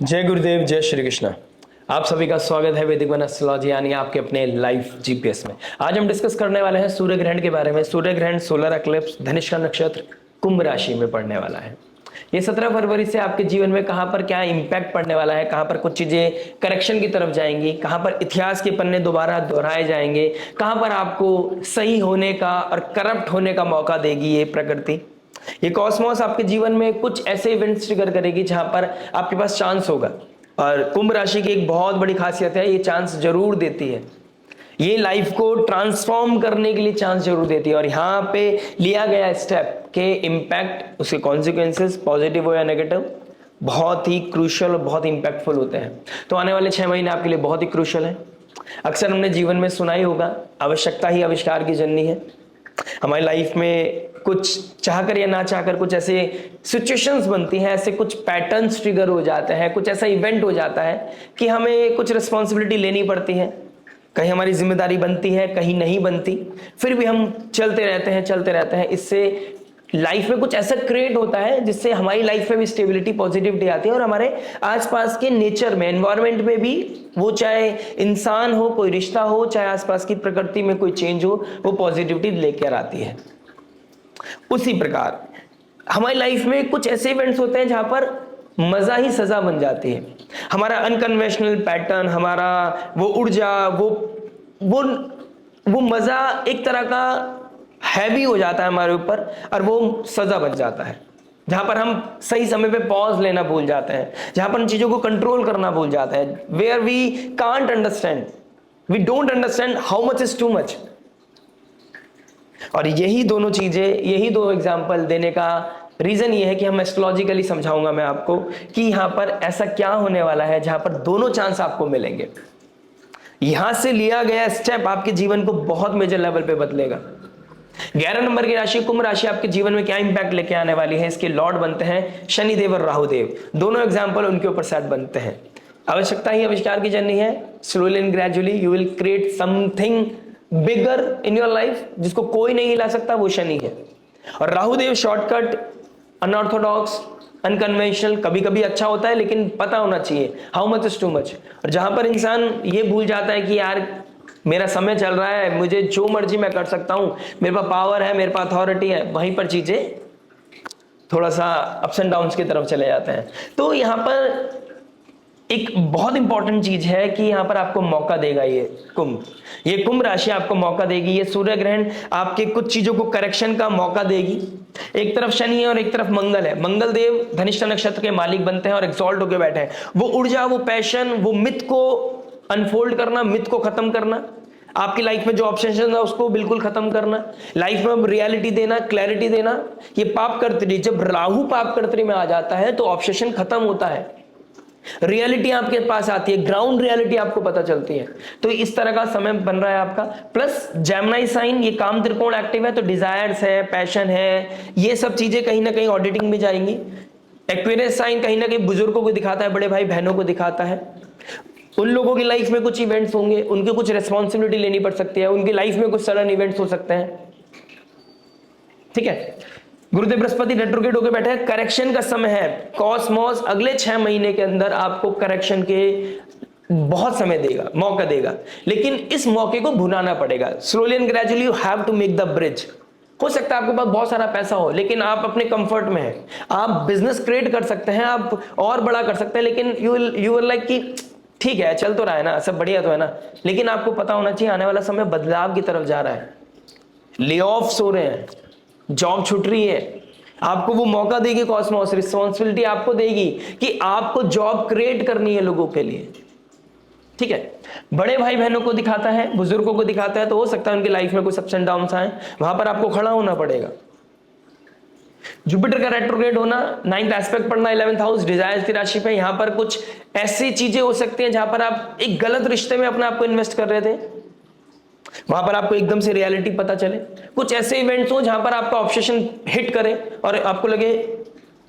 जय गुरुदेव, जय श्री कृष्णा। आप सभी का स्वागत है वैदिक वन एस्ट्रोलॉजी यानी आपके अपने लाइफ जीपीएस में। आज हम डिस्कस करने वाले हैं सूर्य ग्रहण के बारे में। सूर्य ग्रहण सोलर एक्लिप्स धनिष्ठा नक्षत्र कुंभ राशि में पड़ने वाला है। ये 17 फरवरी से आपके जीवन में कहां पर क्या इंपैक्ट पड़ने वाला है, कहां पर कुछ चीजें करेक्शन की तरफ जाएंगी, कहां पर इतिहास के पन्ने दोबारा दोहराए जाएंगे, कहां पर आपको सही होने का और करप्ट होने का मौका देगी ये प्रकृति। ये कॉस्मोस आपके जीवन में कुछ ऐसे इवेंट्स ट्रिगर करेगी जहां पर आपके पास चांस होगा। और कुंभ राशि की एक बहुत बड़ी खासियत है, ये चांस जरूर देती है। ये लाइफ को ट्रांसफॉर्म करने के लिए चांस जरूर देती है। और यहाँ पे लिया गया स्टेप के इम्पैक्ट, उसके कॉन्सिक्वेंसेस पॉजिटिव हो या नेगेटिव, बहुत ही क्रूशियल और बहुत इंपैक्टफुल होते हैं। तो आने वाले 6 महीने आपके लिए बहुत ही क्रूशियल है। अक्सर हमने जीवन में सुना ही होगा, आवश्यकता ही आविष्कार की जननी है। हमारी लाइफ में कुछ चाहकर या ना चाहकर कुछ ऐसे सिचुएशंस बनती हैं, ऐसे कुछ पैटर्न्स ट्रिगर हो जाते हैं, कुछ ऐसा इवेंट हो जाता है कि हमें कुछ रिस्पॉन्सिबिलिटी लेनी पड़ती है। कहीं हमारी जिम्मेदारी बनती है, कहीं नहीं बनती, फिर भी हम चलते रहते हैं। इससे लाइफ में कुछ ऐसा क्रिएट होता है जिससे हमारी लाइफ में भी स्टेबिलिटी, पॉजिटिविटी आती है और हमारे आसपास के नेचर में, एनवायरनमेंट में भी, वो चाहे इंसान हो, कोई रिश्ता हो, चाहे आसपास की प्रकृति में कोई चेंज हो, वो पॉजिटिविटी लेकर आती है। उसी प्रकार हमारी लाइफ में कुछ ऐसे इवेंट्स होते हैं जहां पर मजा ही सजा बन जाती है। हमारा अनकन्वेंशनल पैटर्न, हमारा वो ऊर्जा, वो मजा एक तरह का हैवी हो जाता है हमारे ऊपर और वो सजा बन जाता है। जहां पर हम सही समय पे पॉज लेना भूल जाते हैं, जहां पर इन चीजों को कंट्रोल करना भूल जाते हैं, where we can't understand, we don't understand how much is too much. और यही दोनों चीजें, यही दो एग्जाम्पल देने का रीजन ये है कि हम एस्ट्रोलॉजिकली समझाऊंगा मैं आपको कि यहां पर ऐसा क्या होने वाला है जहां पर दोनों चांस आपको मिलेंगे। यहां से लिया गया स्टेप आपके जीवन को बहुत मेजर लेवल पे बदलेगा। 11 नंबर की राशि कुंभ राशि आपके जीवन में क्या इंपैक्ट लेके आने वाली है, इसके लॉर्ड बनते हैं शनिदेव और राहुदेव। दोनों एग्जाम्पल उनके ऊपर सेट बनते हैं। आवश्यकता ही आविष्कार की जननी है। Slowly and gradually you will create something bigger in your life, जिसको कोई नहीं हिला सकता, वो शनि है। और राहुदेव शॉर्टकट, अनऑर्थोडॉक्स, अनकन्वेंशनल, कभी कभी अच्छा होता है लेकिन पता होना चाहिए how much is too much. और जहां पर इंसान ये भूल जाता है कि यार मेरा समय चल रहा है, मुझे जो मर्जी मैं कर सकता हूं, मेरे पास पावर है, मेरे पास अथॉरिटी है, वहीं पर चीजें थोड़ा सा अप्स एंड डाउन्स की तरफ चले जाते हैं। तो यहां पर एक बहुत इंपॉर्टेंट चीज है कि यहां पर आपको मौका देगा ये कुंभ राशि आपको मौका देगी। ये सूर्य ग्रहण आपके कुछ चीजों को करेक्शन का मौका देगी। एक तरफ शनि है और एक तरफ मंगल है। मंगल देव धनिष्ठा नक्षत्र के मालिक बनते हैं और एक्सॉल्ट होकर बैठे हैं। वो ऊर्जा, वो पैशन, वो मिथ को अनफोल्ड करना, मिथ को खत्म करना, आपकी लाइफ में जो ऑब्सेशन है उसको बिल्कुल खत्म करना, लाइफ में रियलिटी देना, क्लैरिटी देना। ये पाप कर्तरी, जब राहु पाप कर्तरी में आ जाता है तो ऑब्सेशन खत्म होता है, रियलिटी आपके पास आती है, ग्राउंड रियलिटी आपको पता चलती है। तो इस तरह का समय बन रहा है आपका। प्लस जेमिनी साइन, ये काम त्रिकोण एक्टिव है तो डिजायर्स है, पैशन है, ये सब चीजें कहीं ना कहीं ऑडिटिंग में जाएंगी। एक्वेरियस साइन कहीं ना कहीं बुजुर्गों को दिखाता है, बड़े भाई बहनों को दिखाता है। उन लोगों की लाइफ में कुछ इवेंट्स होंगे, उनके कुछ रेस्पॉन्सिबिलिटी लेनी पड़ सकती है, उनकी लाइफ में कुछ सडन इवेंट्स हो सकते हैं। ठीक है, गुरुदेव बृहस्पति रेट्रोग्रेड होकर बैठे हैं, करेक्शन का समय है। कॉस्मोस अगले 6 महीने के अंदर आपको करेक्शन के बहुत समय देगा, मौका देगा, लेकिन इस मौके को भुनाना पड़ेगा। Slowly and gradually you have to make the bridge. हो सकता है आपके पास बहुत सारा पैसा हो लेकिन आप अपने कंफर्ट में हैं, आप बिजनेस क्रिएट कर सकते हैं, आप और बड़ा कर सकते हैं, लेकिन यू विल लाइक कि ठीक है चल तो रहा है ना, सब बढ़िया तो है ना, लेकिन आपको पता होना चाहिए आने वाला समय बदलाव की तरफ जा रहा है। ले ऑफ्स हो रहे हैं, जॉब छूट रही है, आपको वो मौका देगी कॉस्मोस, रिस्पॉन्सिबिलिटी आपको देगी कि आपको जॉब क्रिएट करनी है लोगों के लिए। ठीक है, बड़े भाई बहनों को दिखाता है, बुजुर्गों को दिखाता है, तो हो सकता है उनकी लाइफ में कुछ अप्स एंड डाउन्स आए, वहां पर आपको खड़ा होना पड़ेगा। जुपिटर का रेट्रोग्रेड होना, 9th एस्पेक्ट पढ़ना 11th हाउस डिजायर्स की राशि पे, यहां पर कुछ ऐसी चीजें हो सकती हैं जहां पर आप एक गलत रिश्ते में अपने आप को इन्वेस्ट कर रहे थे, वहां पर आपको एकदम से रियलिटी पता चले। कुछ ऐसे इवेंट्स हो जहां पर आपका ऑब्सेशन हिट करे और आपको लगे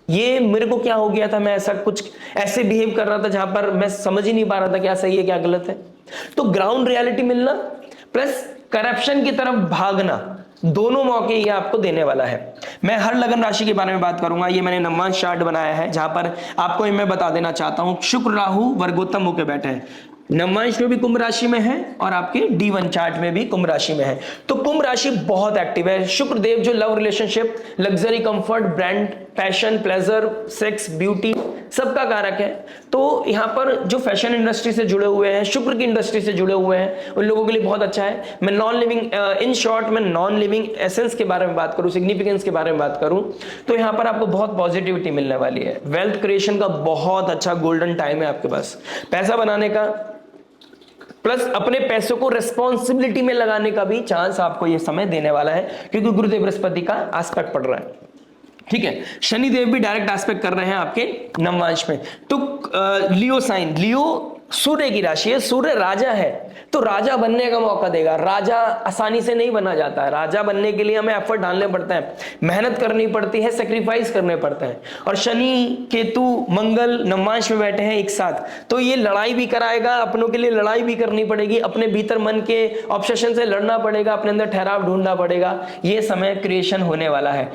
ये मेरे को क्या हो गया था, मैं ऐसे बिहेव कर रहा था जहां पर मैं समझ ही नहीं पा रहा था क्या सही है क्या गलत है। तो ग्राउंड रियलिटी मिलना प्लस करप्शन की तरफ भागना, दोनों मौके ये आपको देने वाला है। मैं हर लगन राशि के बारे में बात करूंगा। ये मैंने नवमांश चार्ट बनाया है जहां पर आपको मैं बता देना चाहता हूं, शुक्र राहु वर्गोत्तम होकर बैठे हैं। नवमांश में भी कुंभ राशि में है और आपके D1 चार्ट में भी कुंभ राशि में है। तो कुंभ राशि बहुत एक्टिव है। शुक्र देव जो love, relationship, luxury, comfort, brand, passion, pleasure, sex, beauty सबका कारक है। तो यहां पर जो फैशन इंडस्ट्री से जुड़े हुए हैं, शुक्र की इंडस्ट्री से जुड़े हुए हैं, उन लोगों के लिए बहुत अच्छा है। मैं नॉन लिविंग, इन शॉर्ट मैं नॉन लिविंग एसेंस के बारे में बात करूं, सिग्निफिकेंस के बारे में बात करूं, तो यहां पर आपको बहुत पॉजिटिविटी मिलने वाली है। वेल्थ क्रिएशन का बहुत अच्छा गोल्डन टाइम है आपके पास, पैसा बनाने का, प्लस अपने पैसों को रेस्पॉन्सिबिलिटी में लगाने का भी चांस आपको यह समय देने वाला है, क्योंकि गुरुदेव बृहस्पति का एस्पेक्ट पड़ रहा है। ठीक है, शनिदेव भी डायरेक्ट एस्पेक्ट कर रहे हैं आपके नवमांश में। तो लियो साइन, लियो सूर्य की राशि है, सूर्य राजा है, तो राजा बनने का मौका देगा। राजा आसानी से नहीं बना जाता है, राजा बनने के लिए हमें एफर्ट डालने पड़ते हैं, मेहनत करनी पड़ती है, सेक्रीफाइस करने पड़ते हैं। और शनि, केतु, मंगल नवमांश में बैठे हैं एक साथ, तो ये लड़ाई भी कराएगा, अपनों के लिए लड़ाई भी करनी पड़ेगी, अपने भीतर मन के ऑब्सेशन से लड़ना पड़ेगा, अपने अंदर ठहराव ढूंढना पड़ेगा। ये समय क्रिएशन होने वाला है।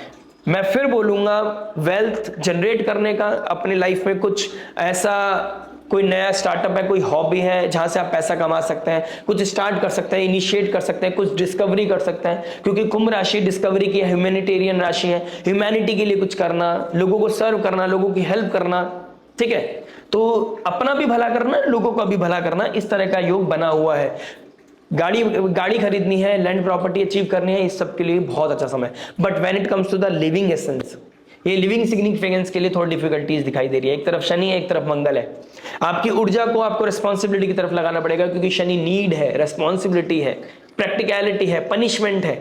मैं फिर बोलूंगा, वेल्थ जनरेट करने का, अपनी लाइफ में कुछ ऐसा कोई नया स्टार्टअप है, कोई हॉबी है जहां से आप पैसा कमा सकते हैं, कुछ स्टार्ट कर सकते हैं, इनिशिएट कर सकते हैं, कुछ डिस्कवरी कर सकते हैं, क्योंकि कुंभ राशि डिस्कवरी की ह्यूमैनिटेरियन राशि है। ह्यूमैनिटी के लिए कुछ करना, लोगों को सर्व करना, लोगों की हेल्प करना, ठीक है, तो अपना भी भला करना, लोगों का भी भला करना, इस तरह का योग बना हुआ है। गाड़ी खरीदनी है, लैंड प्रॉपर्टी अचीव करनी है, इस सब के लिए बहुत अच्छा समय। But when it comes to the living essence, ये लिविंग सिग्निफिकेंस के लिए थोड़ी डिफिकल्टीज दिखाई दे रही है। एक तरफ शनि है, एक तरफ मंगल है। आपकी ऊर्जा को आपको रिस्पॉन्सिबिलिटी की तरफ लगाना पड़ेगा, क्योंकि शनि नीड है, रिस्पॉन्सिबिलिटी है, प्रैक्टिकलिटी है, पनिशमेंट है।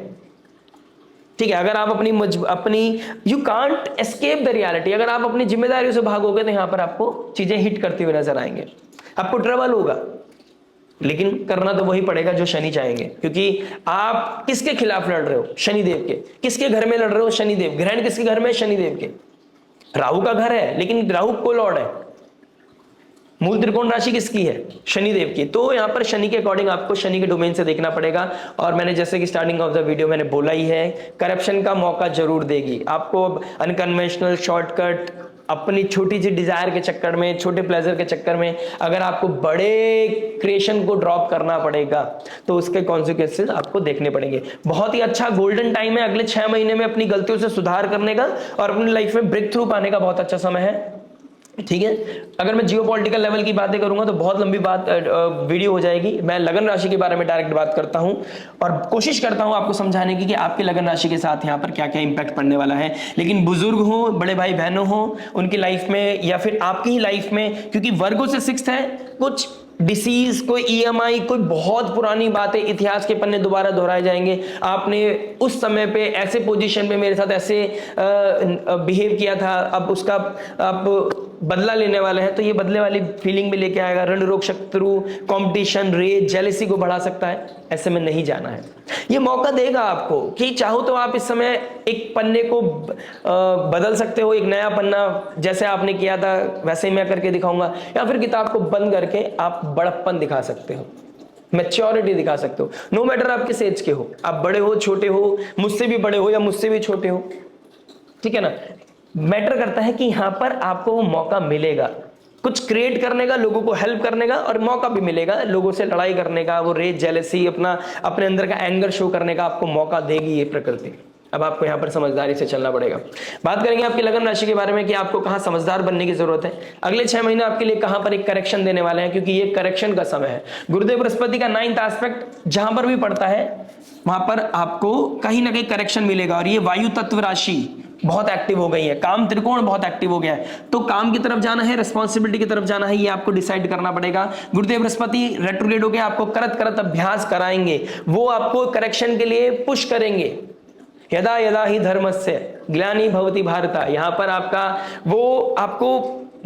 ठीक है, अगर आप अपनी you can't escape the reality, अगर आप अपनी जिम्मेदारियों से भागोगे तो यहां पर आपको चीजें हिट करती हुई नजर आएंगे, आपको ट्रबल होगा, लेकिन करना तो वही पड़ेगा जो शनि चाहेंगे। क्योंकि आप किसके खिलाफ लड़ रहे हो? शनिदेव के। किसके घर में लड़ रहे हो? शनिदेव। ग्रहण किसके घर में? शनिदेव के। राहु का घर है, लेकिन राहु को लॉर्ड है। मूल त्रिकोण राशि किसकी है? शनिदेव की। तो यहां पर शनि के अकॉर्डिंग आपको शनि के डोमेन से देखना पड़ेगा। और मैंने जैसे कि स्टार्टिंग ऑफ द वीडियो मैंने बोला ही है, करप्शन का मौका जरूर देगी आपको। अनकन्वेंशनल शॉर्टकट, अपनी छोटी सी डिजायर के चक्कर में, छोटे प्लेजर के चक्कर में अगर आपको बड़े क्रिएशन को ड्रॉप करना पड़ेगा तो उसके कॉन्सिक्वेंसेस आपको देखने पड़ेंगे। बहुत ही अच्छा गोल्डन टाइम है अगले 6 महीने में अपनी गलतियों से सुधार करने का और अपनी लाइफ में ब्रेक थ्रू पाने का बहुत अच्छा समय है। ठीक है, अगर मैं जियोपॉलिटिकल लेवल की बातें करूंगा तो बहुत लंबी वीडियो हो जाएगी। मैं लगन राशि के बारे में डायरेक्ट बात करता हूं और कोशिश करता हूं आपको समझाने की कि आपके लगन राशि के साथ यहां पर क्या क्या इंपैक्ट पड़ने वाला है। लेकिन बुजुर्ग हो, बड़े भाई बहनों हो, उनकी लाइफ में या फिर आपकी ही लाइफ में, क्योंकि वर्गों से 6 है, कुछ डिसीज, कोई EMI, कोई बहुत पुरानी बातें, इतिहास के पन्ने दोबारा दोहराए जाएंगे। आपने उस समय पे ऐसे पोजीशन पे मेरे साथ ऐसे बिहेव किया था, अब उसका आप बदला लेने वाले हैं, तो ये बदले वाली फीलिंग भी लेके आएगा। रण रोग, शत्रु, कंपटीशन, रेज, जेलेसी को बढ़ा सकता है। ऐसे में नहीं जाना है। ये मौका देगा आपको कि चाहो तो आप इस समय एक पन्ने को बदल सकते हो, एक नया पन्ना जैसे आपने किया था वैसे ही मैं करके दिखाऊंगा, या फिर किताब को बंद करके आप बड़प्पन दिखा सकते हो, मैच्योरिटी दिखा सकते हो। नो मैटर आप किस एज के हो, आप बड़े हो, छोटे हो, मुझसे भी बड़े हो या मुझसे भी छोटे हो, ठीक है ना। मैटर करता है कि यहां पर आपको वो मौका मिलेगा कुछ क्रिएट करने का, लोगों को हेल्प करने का, और मौका भी मिलेगा लोगों से लड़ाई करने का, वो रेज, जेलेसी, अपने अंदर का एंगर शो करने का आपको मौका देगी ये प्रकृति। अब आपको यहां पर समझदारी से चलना पड़ेगा। बात करेंगे आपकी लगन राशि के बारे में कि आपको कहां समझदार बनने की जरूरत है। अगले 6 महीने आपके लिए कहां पर एक करेक्शन देने वाले हैं, क्योंकि ये करेक्शन का समय है। गुरुदेव बृहस्पति का 9th एस्पेक्ट जहां पर भी पड़ता है वहां पर आपको कहीं ना कहीं करेक्शन मिलेगा। और ये वायु तत्व राशि बहुत एक्टिव हो गई है, काम त्रिकोण बहुत एक्टिव हो गया है, तो काम की तरफ जाना है, रिस्पॉन्सिबिलिटी की तरफ जाना है, ये आपको डिसाइड करना पड़ेगा। गुरुदेव बृहस्पति रेट्रोग्रेड होकर आपको करत करत अभ्यास कराएंगे, वो आपको करेक्शन के लिए पुश करेंगे। यदा यदा ही धर्मस्य ग्लानि भवति भारत, यहां पर आपको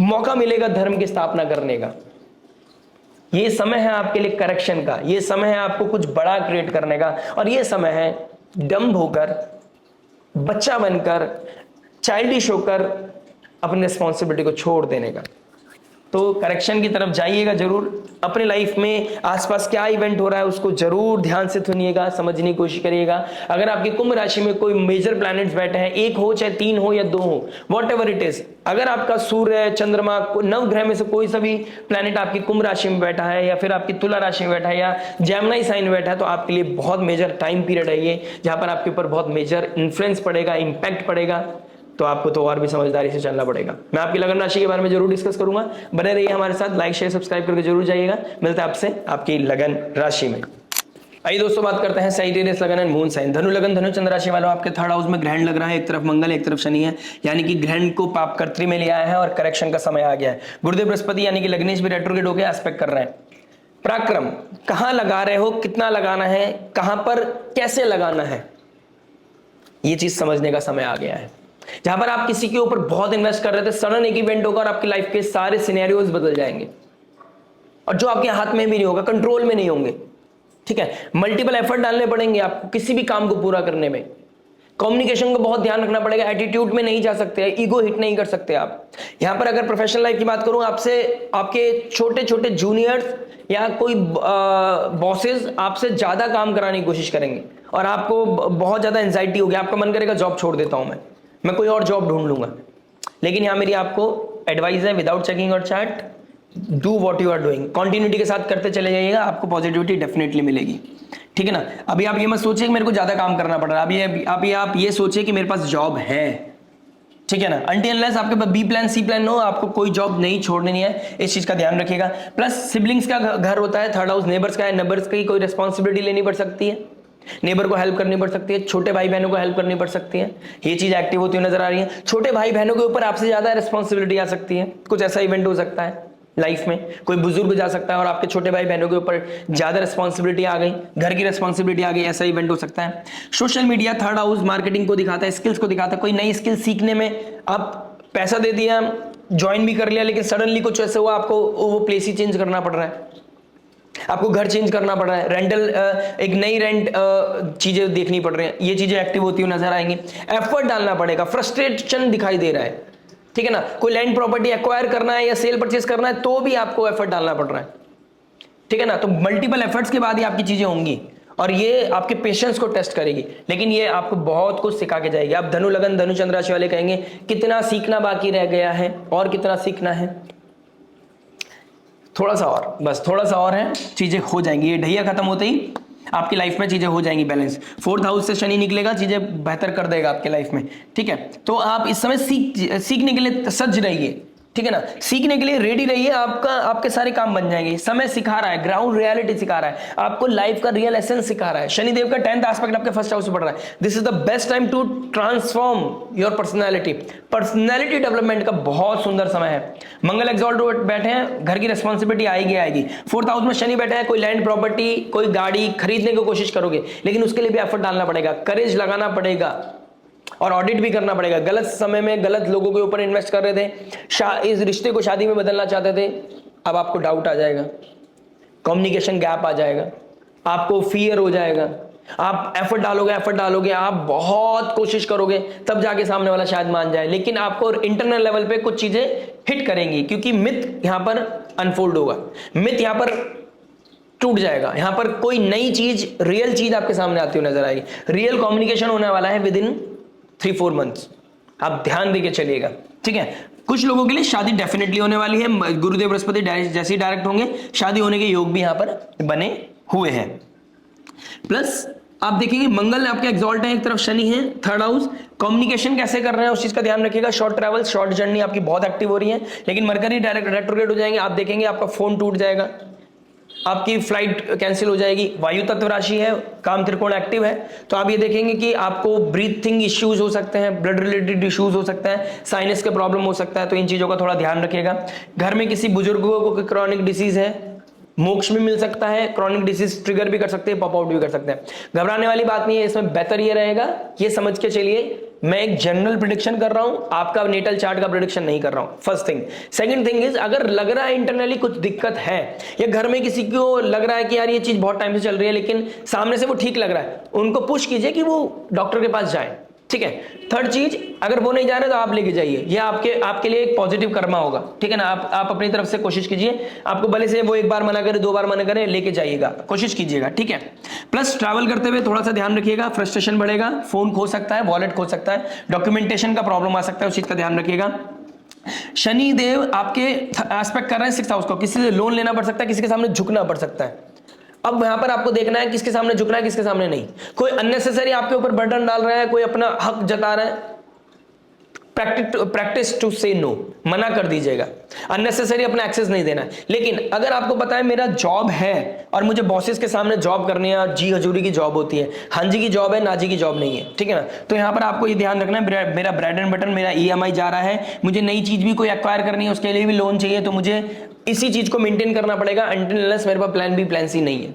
मौका मिलेगा धर्म की स्थापना करने का। ये समय है आपके लिए करेक्शन का, ये समय है आपको कुछ बड़ा क्रिएट करने का, और ये समय है डम्ब होकर, बच्चा बनकर, चाइल्डिश होकर अपनी रिस्पॉन्सिबिलिटी को छोड़ देने का। तो करेक्शन की तरफ जाइएगा जरूर। अपने लाइफ में आसपास क्या इवेंट हो रहा है उसको जरूर ध्यान से सुनिएगा, समझने की कोशिश करिएगा। अगर आपकी कुंभ राशि में कोई मेजर प्लैनेट्स बैठे हैं, एक हो चाहे 3 हो या 2 हो, वॉट एवर इट इज, अगर आपका सूर्य, चंद्रमा, नवग्रह में से कोई सा भी प्लैनेट आपकी कुंभ राशि में बैठा है या फिर आपकी तुला राशि में बैठा है या जेमिनी साइन में बैठा है, तो आपके लिए बहुत मेजर टाइम पीरियड है ये, जहां पर आपके ऊपर बहुत मेजर इन्फ्लुएंस पड़ेगा, इंपैक्ट पड़ेगा। तो आपको तो और भी समझदारी से चलना पड़ेगा। मैं आपकी लगन राशि के बारे में जरूर डिस्कस करूंगा, बने रहिए हमारे साथ, लाइक शेयर सब्सक्राइब करके जरूर जाइएगा। मिलता है आपसे आपकी लगन राशि में। आइए दोस्तों बात करते हैं साइटेरियस लगन एंड मून साइन। धनु लगन धनु चंद्र राशि वालों, आपके थर्ड हाउस में ग्रहण लग रहा है, एक तरफ मंगल एक तरफ शनि है, यानी कि ग्रहण को पाप कर्त्री में ले आया है और करेक्शन का समय आ गया है। गुरुदेव बृहस्पति यानी कि लग्नेश भी रेट्रोग्रेड होकर एस्पेक्ट कर रहे हैं। पराक्रम, कहां लगा रहे हो, कितना लगाना है, कहां पर कैसे लगाना है, ये चीज समझने का समय आ गया है। जहां पर आप किसी के ऊपर बहुत इन्वेस्ट कर रहे थे, सडन एक इवेंट होगा और आपकी लाइफ के सारे सिनेरियोज बदल जाएंगे, और जो आपके हाथ में भी नहीं होगा, कंट्रोल में नहीं होंगे। ठीक है, मल्टीपल एफर्ट डालने पड़ेंगे आपको किसी भी काम को पूरा करने में। कम्युनिकेशन को बहुत ध्यान रखना पड़ेगा, एटीट्यूड में नहीं जा सकते, ईगो हिट नहीं कर सकते आप। यहां पर अगर प्रोफेशनल लाइफ की बात करूं, आपसे आपके छोटे छोटे जूनियर्स या कोई बॉसेस आपसे ज्यादा काम कराने की कोशिश करेंगे और आपको बहुत ज्यादा एंजाइटी होगी, आपका मन करेगा जॉब छोड़ देता हूं, मैं कोई और जॉब ढूंढ लूंगा। लेकिन यहां मेरी आपको एडवाइस है, विदाउट चेकिंग और chat, do what you are doing, continuity के साथ करते चले जाइएगा, आपको पॉजिटिविटी डेफिनेटली मिलेगी। ठीक है ना। अभी आप ये मत सोचिए कि मेरे को ज्यादा काम करना पड़ रहा है, अभी आप ये सोचिए कि मेरे पास जॉब है। ठीक है ना। अनटिल अनलेस आपके पास बी प्लान सी प्लान हो, आपको कोई जॉब नहीं छोड़नी है, इस चीज का ध्यान रखिएगा। प्लस सिबलिंग्स का घर होता है, थर्ड हाउस नेबर्स का है, नेबर्स की कोई रिस्पॉन्सिबिलिटी लेनी पड़ सकती है, नेबर को हेल्प करनी पड़ सकती है, छोटे भाई बहनों को हेल्प करनी पड़ सकती है, ये चीज एक्टिव होती हुई नजर आ रही है। छोटे भाई बहनों के ऊपर आपसे ज्यादा रिस्पॉन्सिबिलिटी आ सकती है, कुछ ऐसा इवेंट हो सकता है लाइफ में, कोई बुजुर्ग जा सकता है और आपके छोटे भाई बहनों के ऊपर ज्यादा रिस्पॉन्सिबिलिटी आ गई, घर की रिस्पॉन्सिबिलिटी आ गई, ऐसा इवेंट हो सकता है। Social media third house marketing को दिखाता है, स्किल्स को दिखाता है। कोई नई स्किल सीखने में आप पैसा दे दिया, ज्वाइन भी कर लिया, लेकिन सडनली कुछ ऐसे हुआ आपको वो प्लेस ही चेंज करना पड़ रहा है, आपको घर चेंज करना पड़ रहा है, रेंटल एक नई रेंट चीजें देखनी पड़ रही हैं, ये चीजें एक्टिव होती हुई नजर आएंगी। एफर्ट डालना पड़ेगा, फ्रस्ट्रेशन दिखाई दे रहा है। ठीक है ना। कोई लैंड प्रॉपर्टी एक्वायर करना है या सेल परचेज करना है तो भी आपको एफर्ट डालना पड़ रहा है। ठीक है ना। तो मल्टीपल एफर्ट्स के बाद ही आपकी चीजें होंगी और ये आपके पेशेंस को टेस्ट करेगी, लेकिन ये आपको बहुत कुछ सिखा के जाएगी। आप धनु लगन धनु चंद्र राशि वाले कहेंगे कितना सीखना बाकी रह गया है और कितना सीखना है, थोड़ा सा और, बस थोड़ा सा और है, चीजें हो जाएंगी। ये ढैया खत्म होते ही आपकी लाइफ में चीजें हो जाएंगी बैलेंस। फोर्थ हाउस से शनि निकलेगा, चीजें बेहतर कर देगा आपके लाइफ में। ठीक है। तो आप इस समय सीखने के लिए सज्ज रहिए। ठीक है ना। सीखने के लिए रेडी रहिए, आपके सारे काम बन जाएंगे। समय सिखा रहा है, ग्राउंड रियलिटी सिखा रहा है, आपको लाइफ का रियल एसेंस सिखा रहा है। शनिदेव का 10th एस्पेक्ट आपके फर्स्ट हाउस में पड़ रहा है। This is the best time to transform your personality development का बहुत सुंदर समय है। मंगल एक्सॉल्ट बैठे हैं, घर की रिस्पॉन्सिबिलिटी आएगी। फोर्थ हाउस में शनि बैठे हैं, कोई लैंड प्रॉपर्टी कोई गाड़ी खरीदने की कोशिश करोगे, लेकिन उसके लिए भी एफर्ट डालना पड़ेगा, करेज लगाना पड़ेगा और ऑडिट भी करना पड़ेगा। गलत समय में गलत लोगों के ऊपर इन्वेस्ट कर रहे थे, इस रिश्ते को शादी में बदलना चाहते थे, अब आपको डाउट आ जाएगा, कम्युनिकेशन गैप आ जाएगा, आपको फियर हो जाएगा। आप एफर्ट डालोगे, आप बहुत कोशिश करोगे, तब जाके सामने वाला शायद मान जाए, लेकिन आपको इंटरनल लेवल पे कुछ चीजें हिट करेंगी, क्योंकि मिथ यहां पर अनफोल्ड होगा, मिथ यहां पर टूट जाएगा। यहां पर कोई नई चीज, रियल चीज आपके सामने आती हुई नजर आएगी। रियल कम्युनिकेशन होने वाला है विद इन 3-4 मंथ्स, आप ध्यान देके चलिएगा। ठीक है। कुछ लोगों के लिए शादी डेफिनेटली होने वाली है, गुरुदेव बृहस्पति जैसे ही डायरेक्ट होंगे, शादी होने के योग भी यहां पर बने हुए हैं। प्लस आप देखेंगे मंगल आपके एक्सॉल्ट है, एक तरफ शनि है, थर्ड हाउस। कम्युनिकेशन कैसे कर रहे हैं उस चीज का ध्यान रखिएगा। शॉर्ट ट्रैवल, शॉर्ट जर्नी आपकी बहुत एक्टिव हो रही है, लेकिन मरकरी डायरेक्ट रेट्रोग्रेड हो जाएंगे, आप देखेंगे आपका फोन टूट जाएगा, आपकी फ्लाइट कैंसिल हो जाएगी। वायु तत्व राशि है, काम त्रिकोण एक्टिव है, तो आप ये देखेंगे कि आपको ब्रीथिंग इश्यूज हो सकते हैं, ब्लड रिलेटेड इश्यूज हो सकते हैं, साइनस का प्रॉब्लम हो सकता है, तो इन चीजों का थोड़ा ध्यान रखिएगा। घर में किसी बुजुर्गों को क्रॉनिक डिसीज है, मोक्ष भी मिल सकता है, क्रॉनिक डिसीज ट्रिगर भी कर सकते हैं, पॉप आउट भी कर सकते हैं। घबराने वाली बात नहीं है, इसमें बेहतर ये रहेगा, ये समझ के चलिए मैं एक जनरल प्रेडिक्शन कर रहा हूं, आपका नेटल चार्ट का प्रेडिक्शन नहीं कर रहा हूं। First thing. Second thing is, अगर लग रहा है इंटरनली कुछ दिक्कत है, या घर में किसी को लग रहा है कि यार ये चीज बहुत टाइम से चल रही है लेकिन सामने से वो ठीक लग रहा है, उनको पुश कीजिए कि वो डॉक्टर के पास जाए। ठीक है। थर्ड चीज, अगर वो नहीं जा रहे तो आप लेके जाइए, ये आपके लिए एक पॉजिटिव कर्मा होगा, ठीक है ना। आप अपनी तरफ से कोशिश कीजिए, आपको भले से वो एक बार मना करे, 2 बार मना करे, लेके जाइएगा, कोशिश कीजिएगा, ठीक है। प्लस ट्रैवल करते हुए थोड़ा सा ध्यान रखिएगा, फ्रस्ट्रेशन बढ़ेगा, फोन खो सकता है, वॉलेट खो सकता है, डॉक्यूमेंटेशन का प्रॉब्लम आ सकता है, उस चीज का ध्यान रखिएगा। शनि देव आपके एस्पेक्ट कर रहे हैं 6th हाउस को, किसी से लोन लेना पड़ सकता है, किसी के सामने झुकना पड़ सकता है। अब यहां पर आपको देखना है किसके सामने झुकना है, किसके सामने नहीं। कोई अननेसेसरी आपके ऊपर बर्डन डाल रहा है, कोई अपना हक जता रहा है, प्रैक्टिस टू से नो, मना कर दीजिएगा, अननेसेसरी अपना एक्सेस नहीं देना है। लेकिन अगर आपको पता है मेरा जॉब है और मुझे बॉसेस के सामने जॉब करनी है, और जी हजूरी की जॉब होती है, हाँ जी की जॉब है, ना जी की जॉब नहीं है, ठीक है ना, तो यहां पर आपको ये ध्यान रखना है, मेरा ब्रेड एंड बटर, मेरा EMI जा रहा है, मुझे नई चीज भी कोई एक्वायर करनी है, उसके लिए भी लोन चाहिए, तो मुझे इसी चीज को मेंटेन करना पड़ेगा अनटिल अनलेस मेरे पास प्लान बी प्लान सी नहीं है,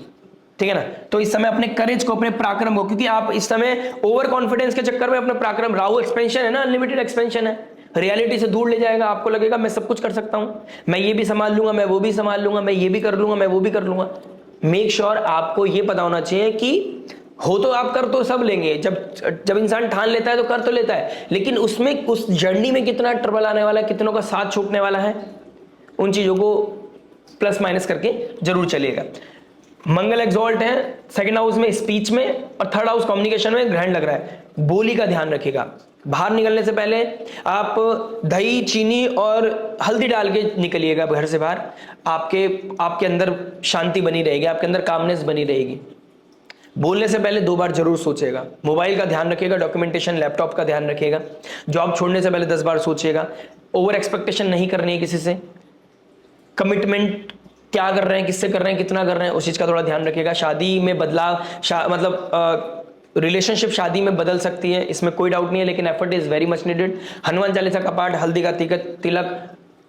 ठीक है ना। तो इस समय अपने करेज को, अपने पराक्रम को, क्योंकि आप इस समय ओवर कॉन्फिडेंस के चक्कर में अपने पराक्रम, राहु एक्सपेंशन है ना, अनलिमिटेड एक्सपेंशन है, रियलिटी से दूर ले जाएगा, आपको लगेगा मैं सब कुछ कर सकता हूं, मैं ये भी संभाल लूंगा, मैं वो भी संभाल लूंगा, मैं ये भी कर लूंगा, मैं वो भी कर लूंगा। मेक श्योर आपको ये पता होना चाहिए कि हो तो आप कर तो सब लेंगे, जब इंसान ठान लेता है तो कर तो लेता है, लेकिन उसमें उस जर्नी में कितना ट्रबल आने वाला है, कितनों का साथ छूटने वाला है, उन चीजों को प्लस माइनस करके जरूर चलिएगा। मंगल एग्जॉल्ट है 2nd हाउस में, स्पीच में, और 3rd हाउस कम्युनिकेशन में ग्रहण लग रहा है। बोली का ध्यान रखिएगा, बाहर निकलने से पहले आप दही, चीनी और हल्दी डाल के निकलिएगा घर से बाहर, आपके अंदर शांति बनी रहेगी, आपके अंदर कामनेस बनी रहेगी। बोलने से पहले 2 बार जरूर सोचेगा, मोबाइल का ध्यान रखिएगा, डॉक्यूमेंटेशन, लैपटॉप का ध्यान रखिएगा, जॉब छोड़ने से पहले 10 बार सोचिएगा, ओवर एक्सपेक्टेशन नहीं करनी है किसी से, कमिटमेंट क्या कर रहे हैं, किससे कर रहे हैं, कितना कर रहे हैं, उस चीज का थोड़ा ध्यान रखिएगा। शादी में बदलाव, रिलेशनशिप शादी में बदल सकती है, इसमें कोई डाउट नहीं है, लेकिन effort is very much needed. Hanuman Chalisa का पाठ, हल्दी का तिलक,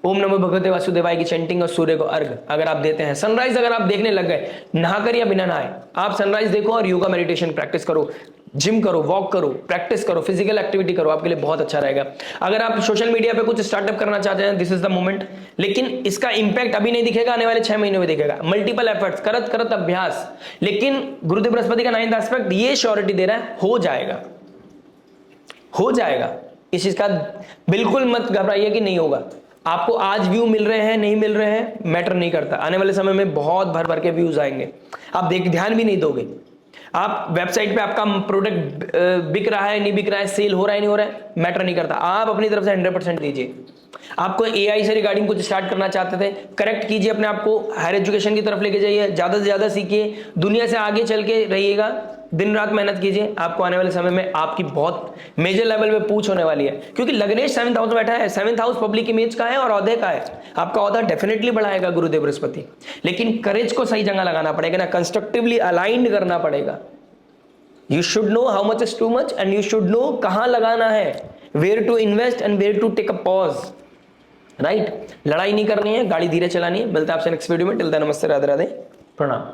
ओम नमो भगवते वासुदेवाय की चैंटिंग और सूर्य को अर्घ अगर आप देते हैं, सनराइज अगर आप देखने लग गए, नहाकर या बिना नहाए, आप सनराइज देखो और योगा मेडिटेशन प्रैक्टिस करो, जिम करो, वॉक करो, प्रैक्टिस करो, फिजिकल एक्टिविटी करो, आपके लिए बहुत अच्छा रहेगा। अगर आप सोशल मीडिया पे कुछ स्टार्टअप करना चाहते हैं, दिस इज द मोमेंट, लेकिन इसका इंपैक्ट अभी नहीं दिखेगा, आने वाले 6 महीनों में दिखेगा। मल्टीपल एफर्ट्स, करत करत अभ्यास, लेकिन गुरुदेव बृहस्पति का 9th एस्पेक्ट ये श्योरिटी दे रहा है, हो जाएगा, हो जाएगा। इस चीज का बिल्कुल मत घबराइए कि नहीं होगा। आपको आज व्यू मिल रहे हैं, नहीं मिल रहे हैं, मैटर नहीं करता, आने वाले समय में बहुत भर भर के व्यूज आएंगे, आप ध्यान भी नहीं दोगे। आप वेबसाइट पे आपका प्रोडक्ट बिक रहा है, नहीं बिक रहा है, सेल हो रहा है, नहीं हो रहा है, मैटर नहीं करता, आप अपनी तरफ से 100% दीजिए। आपको AI से रिगार्डिंग कुछ स्टार्ट करना चाहते थे, करेक्ट कीजिए अपने आप को, हायर एजुकेशन की तरफ लेके जाइए, ज्यादा से ज्यादा सीखिए, दुनिया से आगे चल के रहिएगा, दिन रात मेहनत कीजिए, आपको आने वाले समय में आपकी बहुत मेजर लेवल पे पूछ होने वाली है, क्योंकि लग्नेश 7th हाउस में बैठा है। 7th हाउस पब्लिक इमेज का है और औहदे का है, आपका औहदा डेफिनेटली बढ़ाएगा गुरुदेव बृहस्पति, लेकिन करेज को सही जगह लगाना पड़ेगा ना, कंस्ट्रक्टिवली अलाइंड करना पड़ेगा। You should know how much is too much and you should know कहां लगाना है, where to invest and where to take a pause, right? लड़ाई नहीं करनी है, गाड़ी धीरे चलानी है। मिलता है आपसे नेक्स्ट वीडियो में, टिल देन नमस्ते, राधे राधे, प्रणाम।